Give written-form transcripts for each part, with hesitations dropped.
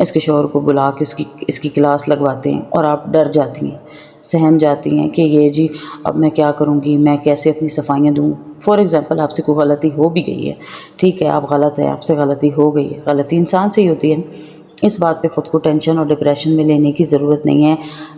اس کے شوہر کو بلا کے اس کی کلاس لگواتے ہیں، اور آپ ڈر جاتی ہیں، سہم جاتی ہیں کہ یہ جی اب میں کیا کروں گی، میں کیسے اپنی صفائیاں دوں۔ فار ایگزامپل آپ سے کوئی غلطی ہو بھی گئی ہے، ٹھیک ہے، آپ غلط ہیں، آپ سے غلطی ہو گئی ہے، غلطی انسان سے ہی ہوتی ہے، اس بات پہ خود کو ٹینشن اور ڈپریشن میں لینے کی ضرورت نہیں ہے،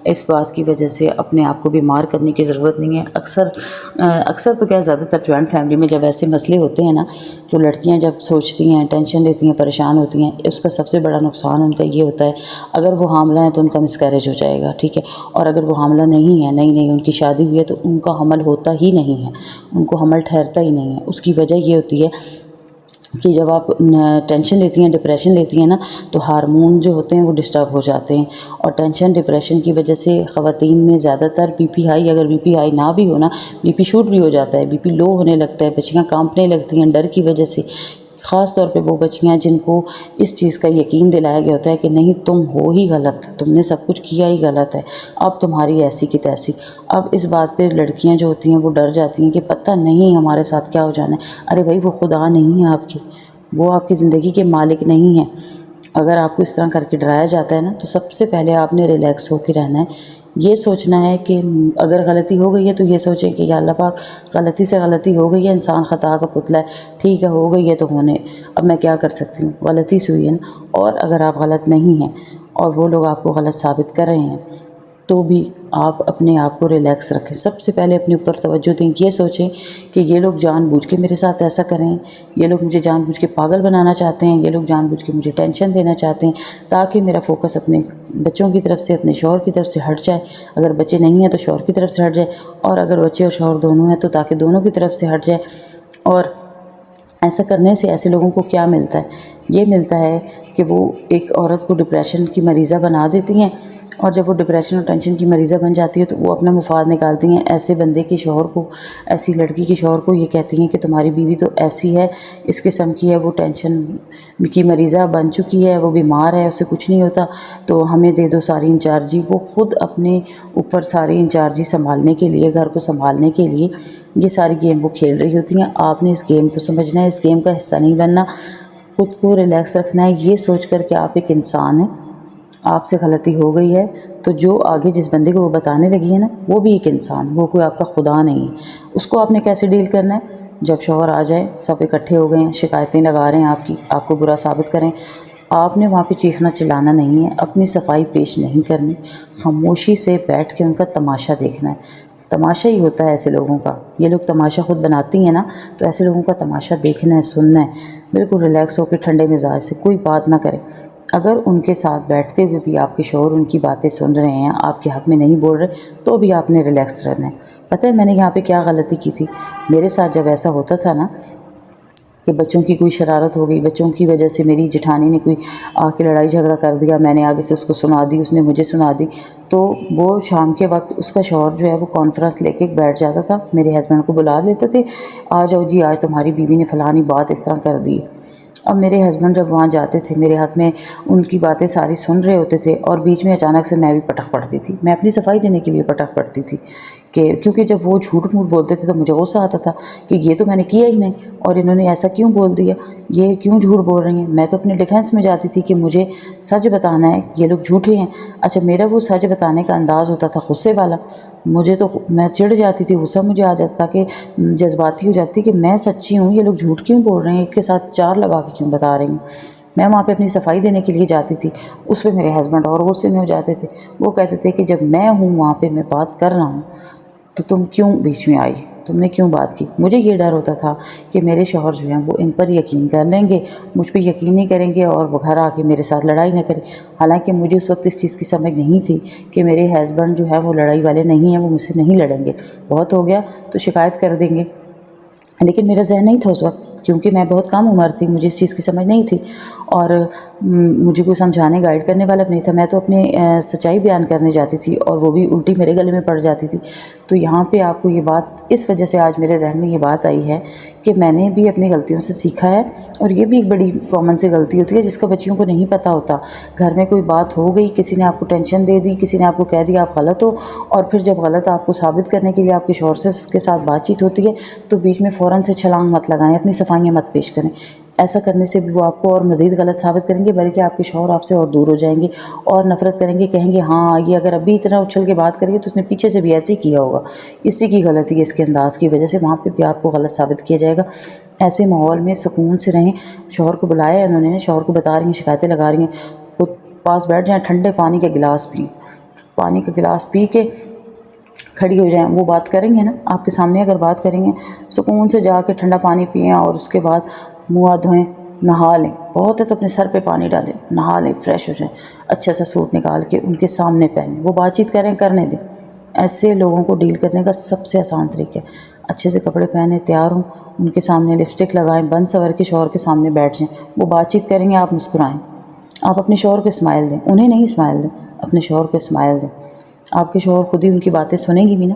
اس بات کی وجہ سے اپنے آپ کو بیمار کرنے کی ضرورت نہیں ہے۔ اکثر تو کیا، زیادہ تر جوائنٹ فیملی میں جب ایسے مسئلے ہوتے ہیں نا، تو لڑکیاں جب سوچتی ہیں، ٹینشن لیتی ہیں، پریشان ہوتی ہیں، اس کا سب سے بڑا نقصان ان کا یہ ہوتا ہے، اگر وہ حاملہ ہیں تو ان کا مسکیریج ہو جائے گا، ٹھیک ہے، اور اگر وہ حاملہ نہیں ہے، نہیں ان کی شادی ہوئی ہے، تو ان کا حمل ہوتا ہی نہیں ہے، ان کو حمل ٹھہرتا ہی نہیں ہے۔ اس کی وجہ یہ ہوتی ہے کہ جب آپ ٹینشن لیتی ہیں، ڈپریشن لیتی ہیں نا، تو ہارمون جو ہوتے ہیں وہ ڈسٹرب ہو جاتے ہیں، اور ٹینشن ڈپریشن کی وجہ سے خواتین میں زیادہ تر بی پی ہائی، اگر بی پی ہائی نہ بھی ہو نا، بی پی شوٹ بھی ہو جاتا ہے، بی پی لو ہونے لگتا ہے، بچیاں کانپنے لگتی ہیں ڈر کی وجہ سے، خاص طور پہ وہ بچیاں جن کو اس چیز کا یقین دلایا گیا ہوتا ہے کہ نہیں تم ہو ہی غلط، تم نے سب کچھ کیا ہی غلط ہے، اب تمہاری ایسی کی تیسی۔ اب اس بات پہ لڑکیاں جو ہوتی ہیں وہ ڈر جاتی ہیں کہ پتہ نہیں ہمارے ساتھ کیا ہو جانا ہے۔ ارے بھائی، وہ خدا نہیں ہے آپ کی، وہ آپ کی زندگی کے مالک نہیں ہیں۔ اگر آپ کو اس طرح کر کے ڈرایا جاتا ہے نا، تو سب سے پہلے آپ نے ریلیکس ہو کے رہنا ہے، یہ سوچنا ہے کہ اگر غلطی ہو گئی ہے تو یہ سوچیں کہ یا اللہ پاک، غلطی سے غلطی ہو گئی ہے، انسان خطا کا پتلا ہے، ٹھیک ہے، ہو گئی ہے تو ہونے، اب میں کیا کر سکتی ہوں، غلطی سے ہوئی ہے نا۔ اور اگر آپ غلط نہیں ہیں اور وہ لوگ آپ کو غلط ثابت کر رہے ہیں، تو بھی آپ اپنے آپ کو ریلیکس رکھیں، سب سے پہلے اپنے اوپر توجہ دیں، یہ سوچیں کہ یہ لوگ جان بوجھ کے میرے ساتھ ایسا کریں، یہ لوگ مجھے جان بوجھ کے پاگل بنانا چاہتے ہیں، یہ لوگ جان بوجھ کے مجھے ٹینشن دینا چاہتے ہیں، تاکہ میرا فوکس اپنے بچوں کی طرف سے، اپنے شوہر کی طرف سے ہٹ جائے، اگر بچے نہیں ہیں تو شوہر کی طرف سے ہٹ جائے، اور اگر بچے اور شوہر دونوں ہیں تو تاکہ دونوں کی طرف سے ہٹ جائے۔ اور ایسا کرنے سے ایسے لوگوں کو کیا ملتا ہے؟ یہ ملتا ہے کہ وہ ایک عورت کو ڈپریشن کی مریضہ بنا دیتی ہیں، اور جب وہ ڈپریشن اور ٹینشن کی مریضہ بن جاتی ہے تو وہ اپنا مفاد نکالتی ہیں، ایسے بندے کے شوہر کو، ایسی لڑکی کے شوہر کو یہ کہتی ہیں کہ تمہاری بیوی تو ایسی ہے، اس قسم کی ہے، وہ ٹینشن کی مریضہ بن چکی ہے، وہ بیمار ہے، اسے کچھ نہیں ہوتا، تو ہمیں دے دو ساری انچارجی۔ وہ خود اپنے اوپر ساری انچارجی سنبھالنے کے لیے، گھر کو سنبھالنے کے لیے یہ ساری گیم وہ کھیل رہی ہوتی ہیں۔ آپ نے اس گیم کو سمجھنا ہے، اس گیم کا حصہ نہیں بننا، خود کو ریلیکس رکھنا ہے، یہ سوچ کر کہ آپ ایک انسان ہیں، آپ سے غلطی ہو گئی ہے، تو جو آگے جس بندے کو وہ بتانے لگی ہے نا، وہ بھی ایک انسان، وہ کوئی آپ کا خدا نہیں ہے۔ اس کو آپ نے کیسے ڈیل کرنا ہے؟ جب شوہر آ جائے، سب اکٹھے ہو گئے ہیں، شکایتیں لگا رہے ہیں آپ کی، آپ کو برا ثابت کریں، آپ نے وہاں پہ چیخنا چلانا نہیں ہے، اپنی صفائی پیش نہیں کرنی، خاموشی سے بیٹھ کے ان کا تماشا دیکھنا ہے۔ تماشا ہی ہوتا ہے ایسے لوگوں کا، یہ لوگ تماشا خود بناتی ہیں نا، تو ایسے لوگوں کا تماشا دیکھنا ہے، سننا ہے، بالکل ریلیکس ہو کے ٹھنڈے مزاج سے، کوئی بات نہ کریں۔ اگر ان کے ساتھ بیٹھتے ہوئے بھی آپ کے شوہر ان کی باتیں سن رہے ہیں، آپ کے حق میں نہیں بول رہے، تو بھی آپ نے ریلیکس رہنا ہے۔ پتہ ہے میں نے یہاں پہ کیا غلطی کی تھی؟ میرے ساتھ جب ایسا ہوتا تھا نا کہ بچوں کی کوئی شرارت ہو گئی، بچوں کی وجہ سے میری جٹھانی نے کوئی آ کے لڑائی جھگڑا کر دیا، میں نے آگے سے اس کو سنا دی، اس نے مجھے سنا دی، تو وہ شام کے وقت اس کا شوہر جو ہے وہ کانفرنس لے کے بیٹھ جاتا تھا، میرے ہسبینڈ کو بلا لیتے تھے، آ جاؤ جی، آج تمہاری بیوی نے فلانی بات اس طرح کر دی۔ اب میرے ہسبینڈ جب وہاں جاتے تھے، میرے حق میں ان کی باتیں ساری سن رہے ہوتے تھے، اور بیچ میں اچانک سے میں بھی پٹخ پڑتی تھی، میں اپنی صفائی دینے کے لیے پٹخ پڑتی تھی، کیونکہ جب وہ جھوٹ موٹ بولتے تھے تو مجھے غصہ آتا تھا کہ یہ تو میں نے کیا ہی نہیں، اور انہوں نے ایسا کیوں بول دیا، یہ کیوں جھوٹ بول رہی ہیں۔ میں تو اپنے ڈیفینس میں جاتی تھی کہ مجھے سچ بتانا ہے، یہ لوگ جھوٹے ہیں۔ اچھا، میرا وہ سچ بتانے کا انداز ہوتا تھا غصے والا، میں چڑ جاتی تھی، غصہ مجھے آ جاتا تھا، کہ جذباتی ہو جاتی کہ میں سچی ہوں، یہ لوگ جھوٹ کیوں بول رہے ہیں، ایک کے ساتھ چار لگا کے کیوں بتا رہی ہیں۔ میں وہاں پہ اپنی صفائی دینے کے لیے جاتی تھی، اس پہ میرے ہسبینڈ اور غصے میں ہو جاتے تھے، وہ کہتے تھے کہ جب میں ہوں وہاں پہ، میں بات کر رہا ہوں، تو تم کیوں بیچ میں آئی، تم نے کیوں بات کی۔ مجھے یہ ڈر ہوتا تھا کہ میرے شوہر جو ہیں وہ ان پر یقین کر لیں گے، مجھ پہ یقین نہیں کریں گے، اور وہ گھر آ کے میرے ساتھ لڑائی نہ کریں۔ حالانکہ مجھے اس وقت اس چیز کی سمجھ نہیں تھی کہ میرے ہسبینڈ جو ہے وہ لڑائی والے نہیں ہیں، وہ مجھ سے نہیں لڑیں گے، بہت ہو گیا تو شکایت کر دیں گے۔ لیکن میرا ذہن نہیں تھا اس وقت، کیونکہ میں بہت کم عمر تھی، مجھے اس چیز کی سمجھ نہیں تھی، اور مجھے کوئی سمجھانے گائیڈ کرنے والا بھی نہیں تھا۔ میں تو اپنے سچائی بیان کرنے جاتی تھی، اور وہ بھی الٹی میرے گلے میں پڑ جاتی تھی۔ تو یہاں پہ آپ کو یہ بات، اس وجہ سے آج میرے ذہن میں یہ بات آئی ہے کہ میں نے بھی اپنی غلطیوں سے سیکھا ہے، اور یہ بھی ایک بڑی کامن سی غلطی ہوتی ہے جس کا بچیوں کو نہیں پتہ ہوتا۔ گھر میں کوئی بات ہو گئی، کسی نے آپ کو ٹینشن دے دی، کسی نے آپ کو کہہ دیا آپ غلط ہو، اور پھر جب غلط آپ کو ثابت کرنے کے لیے آپ کے شوہر سے کے ساتھ بات چیت ہوتی ہے، تو بیچ میں فوراً سے چھلانگ مت لگائیں، اپنی صفائیاں مت پیش کریں۔ ایسا کرنے سے بھی وہ آپ کو اور مزید غلط ثابت کریں گے، بلکہ آپ کے شوہر آپ سے اور دور ہو جائیں گے اور نفرت کریں گے، کہیں گے ہاں یہ اگر ابھی اتنا اچھل کے بات کرے گی تو اس نے پیچھے سے بھی ایسے ہی کیا ہوگا، اسی کی غلطی ہے، اس کے انداز کی وجہ سے وہاں پہ بھی آپ کو غلط ثابت کیا جائے گا۔ ایسے ماحول میں سکون سے رہیں۔ شوہر کو بلایا انہوں نے، شوہر کو بتا رہی ہیں، شکایتیں لگا رہی ہیں، خود پاس بیٹھ جائیں، ٹھنڈے پانی کا گلاس پئیں، پانی کا گلاس پی کے کھڑی ہو جائیں، وہ بات کریں گے نا آپ کے سامنے، اگر بات کریں گے سکون سے جا کے ٹھنڈا پانی پئیں اور اس کے بعد منہ ہاتھ دھوئیں، نہا لیں، بہت ہے تو اپنے سر پہ پانی ڈالیں، نہا لیں، فریش ہو جائیں، اچھا سا سوٹ نکال کے ان کے سامنے پہنیں، وہ بات چیت کریں، کرنے دیں۔ ایسے لوگوں کو ڈیل کرنے کا سب سے آسان طریقہ ہے اچھے سے کپڑے پہنے، تیار ہوں، ان کے سامنے لپسٹک لگائیں، بن سور کے شوہر کے سامنے بیٹھ جائیں، وہ بات چیت کریں گے، آپ مسکرائیں، آپ اپنے شوہر کو اسمائل دیں، انہیں نہیں اسمائل دیں، اپنے شوہر کو اسمائل دیں۔ آپ کے شوہر خود ہی ان کی باتیں سنیں گی بھی نا،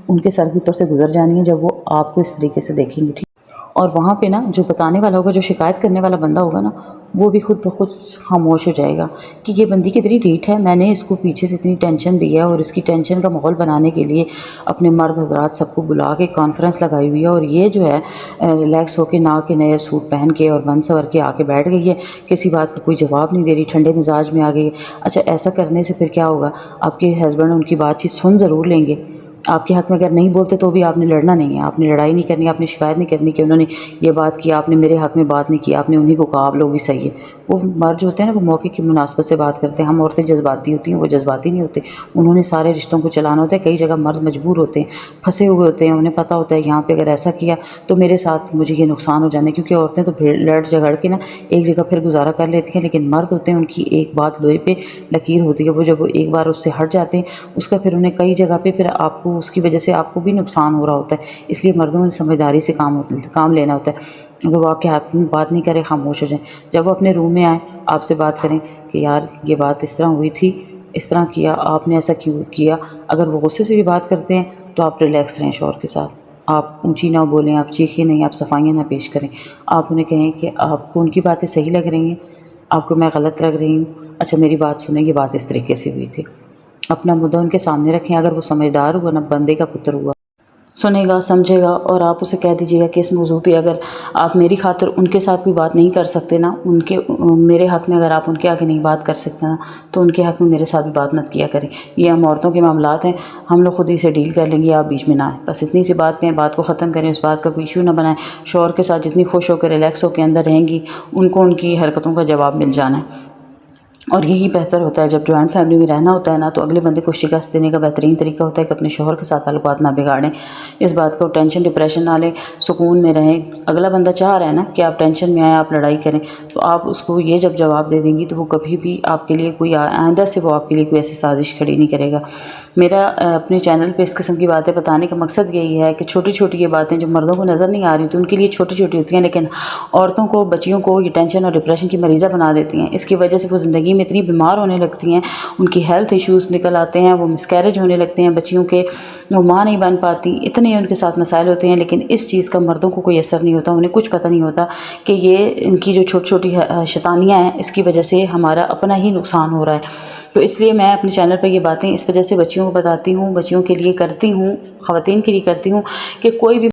ان کے سر کے اوپر سے گزر جانی ہیں جب وہ آپ کو اس طریقے سے دیکھیں گے، ٹھیک۔ اور وہاں پہ نا جو بتانے والا ہوگا، جو شکایت کرنے والا بندہ ہوگا نا، وہ بھی خود بخود خاموش ہو جائے گا کہ یہ بندی کتنی ڈھیٹ ہے، میں نے اس کو پیچھے سے اتنی ٹینشن دی ہے، اور اس کی ٹینشن کا ماحول بنانے کے لیے اپنے مرد حضرات سب کو بلا کے کانفرنس لگائی ہوئی ہے، اور یہ جو ہے ریلیکس ہو کے نہ کے نئے سوٹ پہن کے اور بن سور کے آ کے بیٹھ گئی ہے، کسی بات کا کوئی جواب نہیں دے رہی، ٹھنڈے مزاج میں آ گئی ہے۔ اچھا ایسا کرنے سے پھر کیا ہوگا، آپ کے ہسبینڈ ان کی بات چیت سن ضرور لیں گے، آپ کے حق میں اگر نہیں بولتے تو بھی آپ نے لڑنا نہیں ہے، آپ نے لڑائی نہیں کرنی، آپ نے شکایت نہیں کرنی کہ انہوں نے یہ بات کی، آپ نے میرے حق میں بات نہیں کی، آپ نے انہی کو کہا آپ لوگ ہی صحیح ہے۔ وہ مرد جو ہوتے ہیں نا، وہ موقع کی مناسبت سے بات کرتے ہیں، ہم عورتیں جذباتی ہوتی ہیں، وہ جذباتی نہیں ہوتے، انہوں نے سارے رشتوں کو چلانا ہوتا ہے۔ کئی جگہ مرد مجبور ہوتے ہیں، پھنسے ہوئے ہوتے ہیں، انہیں پتہ ہوتا ہے یہاں پہ اگر ایسا کیا تو میرے ساتھ مجھے یہ نقصان ہو جانا ہے، کیونکہ عورتیں تو لڑ جھگڑ کے نا ایک جگہ پھر گزارا کر لیتی ہیں، لیکن مرد ہوتے ہیں ان کی ایک بات لوہے پہ لکیر ہوتی ہے، وہ جب وہ ایک بار اس سے ہٹ جاتے ہیں، اس کا پھر انہیں کئی جگہ پہ پھر آپ کو اس کی وجہ سے آپ کو بھی نقصان ہو رہا ہوتا ہے، اس لیے مردوں نے سمجھداری سے کام لینا ہوتا ہے۔ اگر وہ آپ کے ہاتھ میں بات نہیں کرے، خاموش ہو جائیں، جب وہ اپنے روم میں آئیں آپ سے بات کریں کہ یار یہ بات اس طرح ہوئی تھی، اس طرح کیا، آپ نے ایسا کیوں کیا۔ اگر وہ غصے سے بھی بات کرتے ہیں تو آپ ریلیکس رہیں شوہر کے ساتھ، آپ اونچی نہ بولیں، آپ چیخیں نہیں، آپ صفائیاں نہ پیش کریں، آپ انہیں کہیں کہ آپ کو ان کی باتیں صحیح لگ رہی ہیں، آپ کو میں غلط لگ رہی ہوں، اچھا میری بات سنیں، یہ بات اس طریقے سے ہوئی تھی، اپنا مدعا ان کے سامنے رکھیں۔ اگر وہ سمجھدار ہوا نا، بندے کا پتر ہوا، سنے گا، سمجھے گا، اور آپ اسے کہہ دیجیے گا کہ اس موضوع پہ اگر آپ میری خاطر ان کے ساتھ کوئی بات نہیں کر سکتے نا، میرے حق میں اگر آپ ان کے آگے نہیں بات کر سکتے نا، تو ان کے حق میں میرے ساتھ بھی بات مت کیا کریں، یہ ہم عورتوں کے معاملات ہیں، ہم لوگ خود ہی سے ڈیل کر لیں گے، آپ بیچ میں نہ آئیں، بس اتنی سی بات کہیں، بات کو ختم کریں، اس بات کا کوئی ایشو نہ بنائیں۔ شوہر کے ساتھ جتنی خوش ہو کے ریلیکس ہو کے اندر رہیں گی، ان کو ان کی حرکتوں کا جواب مل جانا ہے، اور یہی بہتر ہوتا ہے۔ جب جوائنٹ فیملی میں رہنا ہوتا ہے نا، تو اگلے بندے کو شکست دینے کا بہترین طریقہ ہوتا ہے کہ اپنے شوہر کے ساتھ تعلقات نہ بگاڑیں، اس بات کو ٹینشن ڈپریشن نہ لیں، سکون میں رہیں۔ اگلا بندہ چاہ رہا ہے نا کہ آپ ٹینشن میں آئیں، آپ لڑائی کریں، تو آپ اس کو یہ جب جواب دے دیں گی تو وہ کبھی بھی آپ کے لیے کوئی آئندہ سے وہ آپ کے لیے کوئی ایسی سازش کھڑی نہیں کرے گا۔ میرا اپنے چینل پہ اس قسم کی باتیں بتانے کا مقصد یہی ہے کہ چھوٹی چھوٹی یہ باتیں جو مردوں کو نظر نہیں آ رہی تو ان کے لیے چھوٹی چھوٹی ہوتی ہیں، لیکن عورتوں کو، بچیوں کو یہ ٹینشن اور ڈپریشن کی مریضہ بنا دیتی ہیں، اس کی وجہ سے وہ زندگی میں اتنی بیمار ہونے لگتی ہیں، ان کی ہیلتھ ایشوز نکل آتے ہیں، وہ مسکیریج ہونے لگتے ہیں بچیوں کے، وہ ماں نہیں بن پاتی، اتنے ان کے ساتھ مسائل ہوتے ہیں، لیکن اس چیز کا مردوں کو کوئی اثر نہیں ہوتا، انہیں کچھ پتہ نہیں ہوتا کہ یہ ان کی جو چھوٹی چھوٹی شیطانیاں ہیں، اس کی وجہ سے ہمارا اپنا ہی نقصان ہو رہا ہے۔ تو اس لیے میں اپنے چینل پر یہ باتیں اس وجہ سے بچیوں کو بتاتی ہوں، بچیوں کے لیے کرتی ہوں، خواتین کے لیے کرتی ہوں کہ کوئی بھی